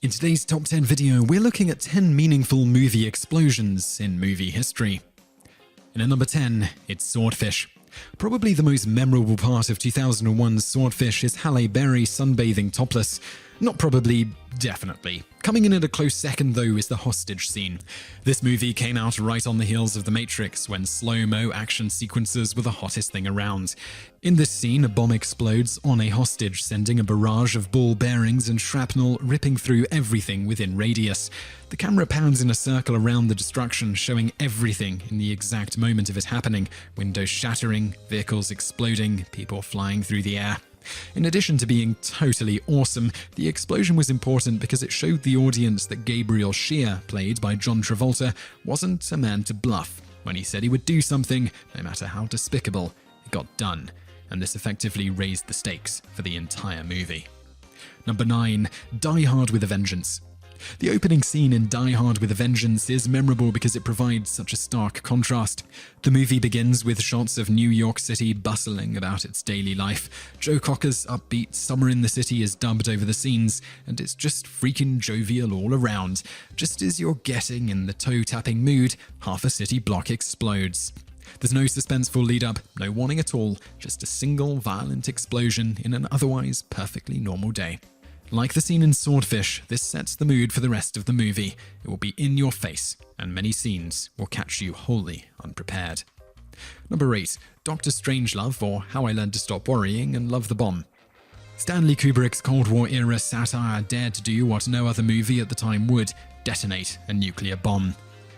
In today's Top 10 video, we're looking at 10 meaningful movie explosions in movie history. And at number 10, it's Swordfish. Probably the most memorable part of 2001's Swordfish is Halle Berry sunbathing topless. Not probably, definitely. Coming in at a close second, though, is the hostage scene. This movie came out right on the heels of The Matrix, when slow-mo action sequences were the hottest thing around. In this scene, a bomb explodes on a hostage, sending a barrage of ball bearings and shrapnel ripping through everything within radius. The camera pans in a circle around the destruction, showing everything in the exact moment of it happening. Windows shattering, vehicles exploding, people flying through the air. In addition to being totally awesome, the explosion was important because it showed the audience that Gabriel Shear, played by John Travolta, wasn't a man to bluff. When he said he would do something, no matter how despicable, it got done. And this effectively raised the stakes for the entire movie. Number 9. Die Hard with a Vengeance. The opening scene in Die Hard with a Vengeance is memorable because it provides such a stark contrast. The movie begins with shots of New York City bustling about its daily life. Joe Cocker's upbeat Summer in the City is dubbed over the scenes, and it's just freaking jovial all around. Just as you're getting in the toe-tapping mood, half a city block explodes. There's no suspenseful lead-up, no warning at all, just a single violent explosion in an otherwise perfectly normal day. Like the scene in Swordfish, this sets the mood for the rest of the movie. It will be in your face, and many scenes will catch you wholly unprepared. Number 8. Dr. Strangelove, or How I Learned to Stop Worrying and Love the Bomb. Stanley Kubrick's Cold War-era satire dared to do what no other movie at the time would: detonate a nuclear bomb.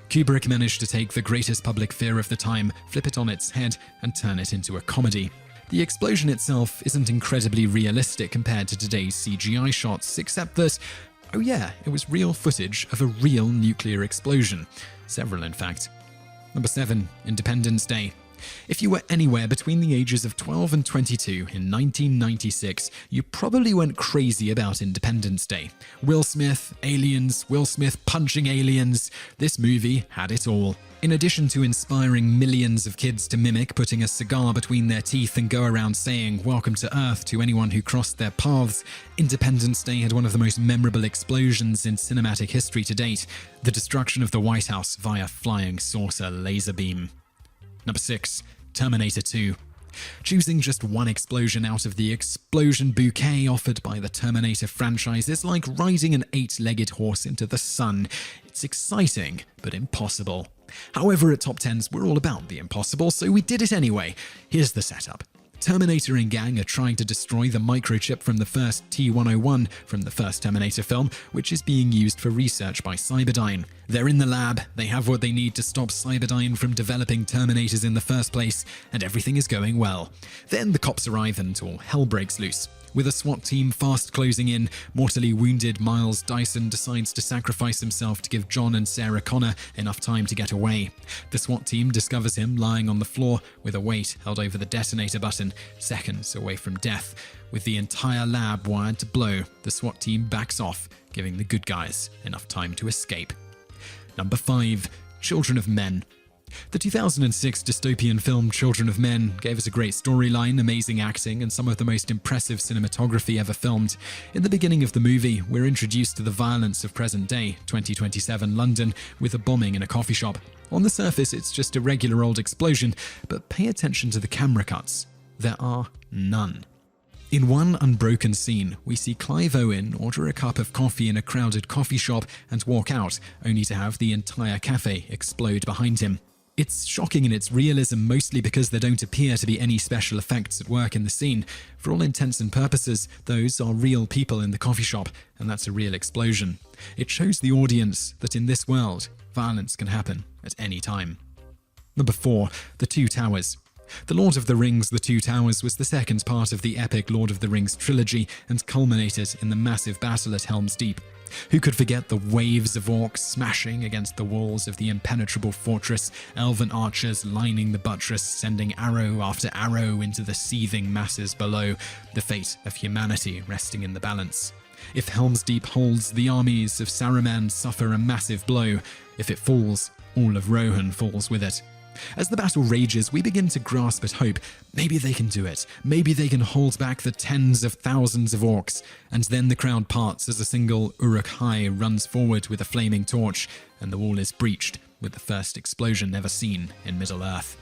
Kubrick managed to take the greatest public fear of the time, flip it on its head, and turn it into a comedy. The explosion itself isn't incredibly realistic compared to today's CGI shots, except that, oh yeah, it was real footage of a real nuclear explosion. Several, in fact. Number 7. Independence Day. If you were anywhere between the ages of 12 and 22 in 1996, you probably went crazy about Independence Day. Will Smith, aliens, Will Smith punching aliens. This movie had it all. In addition to inspiring millions of kids to mimic putting a cigar between their teeth and go around saying "Welcome to Earth" to anyone who crossed their paths, Independence Day had one of the most memorable explosions in cinematic history to date: the destruction of the White House via flying saucer laser beam. Number 6. Terminator 2. Choosing just one explosion out of the explosion bouquet offered by the Terminator franchise is like riding an 8-legged horse into the sun. It's exciting, but impossible. However, at TopTenz, we're all about the impossible, so we did it anyway. Here's the setup. Terminator and gang are trying to destroy the microchip from the first T-101 from the first Terminator film, which is being used for research by Cyberdyne. They're in the lab, they have what they need to stop Cyberdyne from developing Terminators in the first place, and everything is going well. Then the cops arrive and all hell breaks loose. With a SWAT team fast closing in, mortally wounded Miles Dyson decides to sacrifice himself to give John and Sarah Connor enough time to get away. The SWAT team discovers him lying on the floor with a weight held over the detonator button, seconds away from death. With the entire lab wired to blow, the SWAT team backs off, giving the good guys enough time to escape. Number 5. Children of Men. The 2006 dystopian film Children of Men gave us a great storyline, amazing acting, and some of the most impressive cinematography ever filmed. In the beginning of the movie, we're introduced to the violence of present-day 2027 London with a bombing in a coffee shop. On the surface, it's just a regular old explosion, but pay attention to the camera cuts. There are none. In one unbroken scene, we see Clive Owen order a cup of coffee in a crowded coffee shop and walk out, only to have the entire cafe explode behind him. It's shocking in its realism, mostly because there don't appear to be any special effects at work in the scene. For all intents and purposes, those are real people in the coffee shop, and that's a real explosion. It shows the audience that in this world, violence can happen at any time. Number 4. The Two Towers. The Lord of the Rings: The Two Towers was the second part of the epic Lord of the Rings trilogy and culminated in the massive battle at Helm's Deep. Who could forget the waves of orcs smashing against the walls of the impenetrable fortress, elven archers lining the buttress, sending arrow after arrow into the seething masses below, the fate of humanity resting in the balance. If Helm's Deep holds, the armies of Saruman suffer a massive blow. If it falls, all of Rohan falls with it. As the battle rages, we begin to grasp at hope. Maybe they can do it. Maybe they can hold back the tens of thousands of orcs. And then the crowd parts as a single Uruk-hai runs forward with a flaming torch, and the wall is breached, with the first explosion ever seen in Middle-earth.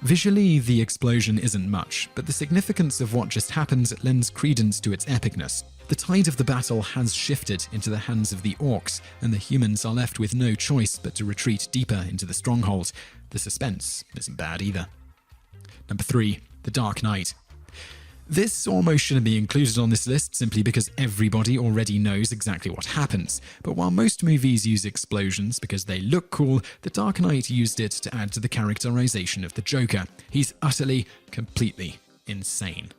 Visually, the explosion isn't much, but the significance of what just happened lends credence to its epicness. The tide of the battle has shifted into the hands of the orcs, and the humans are left with no choice but to retreat deeper into the stronghold. The suspense isn't bad either. Number 3. The Dark Knight. This almost shouldn't be included on this list simply because everybody already knows exactly what happens. But while most movies use explosions because they look cool, The Dark Knight used it to add to the characterization of the Joker. He's utterly, completely insane.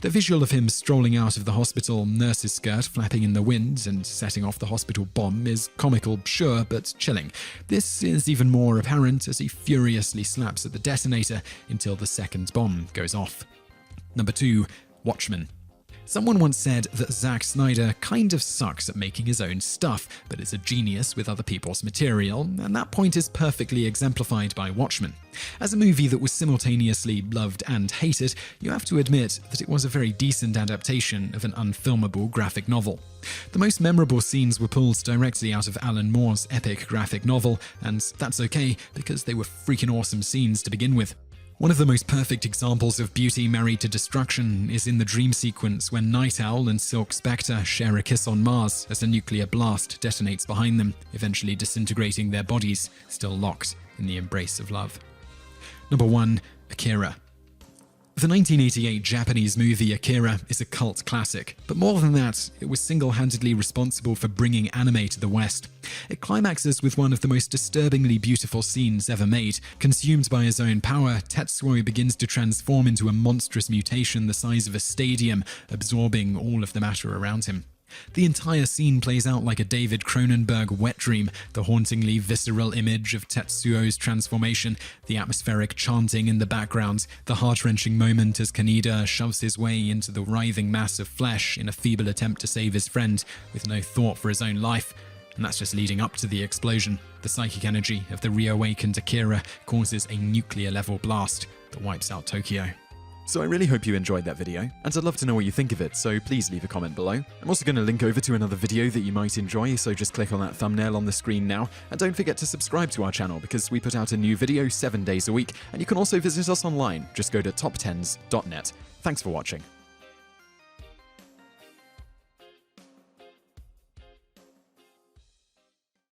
The visual of him strolling out of the hospital nurse's skirt flapping in the wind and setting off the hospital bomb is comical, sure, but chilling. This is even more apparent as he furiously slaps at the detonator until the second bomb goes off. Number 2. Watchmen. Someone once said that Zack Snyder kind of sucks at making his own stuff, but is a genius with other people's material, and that point is perfectly exemplified by Watchmen. As a movie that was simultaneously loved and hated, you have to admit that it was a very decent adaptation of an unfilmable graphic novel. The most memorable scenes were pulled directly out of Alan Moore's epic graphic novel, and that's okay because they were freaking awesome scenes to begin with. One of the most perfect examples of beauty married to destruction is in the dream sequence when Night Owl and Silk Spectre share a kiss on Mars as a nuclear blast detonates behind them, eventually disintegrating their bodies, still locked in the embrace of love. Number 1. Akira. The 1988 Japanese movie Akira is a cult classic, but more than that, it was single-handedly responsible for bringing anime to the West. It climaxes with one of the most disturbingly beautiful scenes ever made. Consumed by his own power, Tetsuo begins to transform into a monstrous mutation the size of a stadium, absorbing all of the matter around him. The entire scene plays out like a David Cronenberg wet dream, the hauntingly visceral image of Tetsuo's transformation, the atmospheric chanting in the background, the heart-wrenching moment as Kaneda shoves his way into the writhing mass of flesh in a feeble attempt to save his friend, with no thought for his own life. And that's just leading up to the explosion. The psychic energy of the reawakened Akira causes a nuclear-level blast that wipes out Tokyo. So I really hope you enjoyed that video, and I'd love to know what you think of it, so please leave a comment below. I'm also going to link over to another video that you might enjoy, so just click on that thumbnail on the screen now, and don't forget to subscribe to our channel because we put out a new video 7 days a week, and you can also visit us online. Just go to TopTenz.net. Thanks for watching.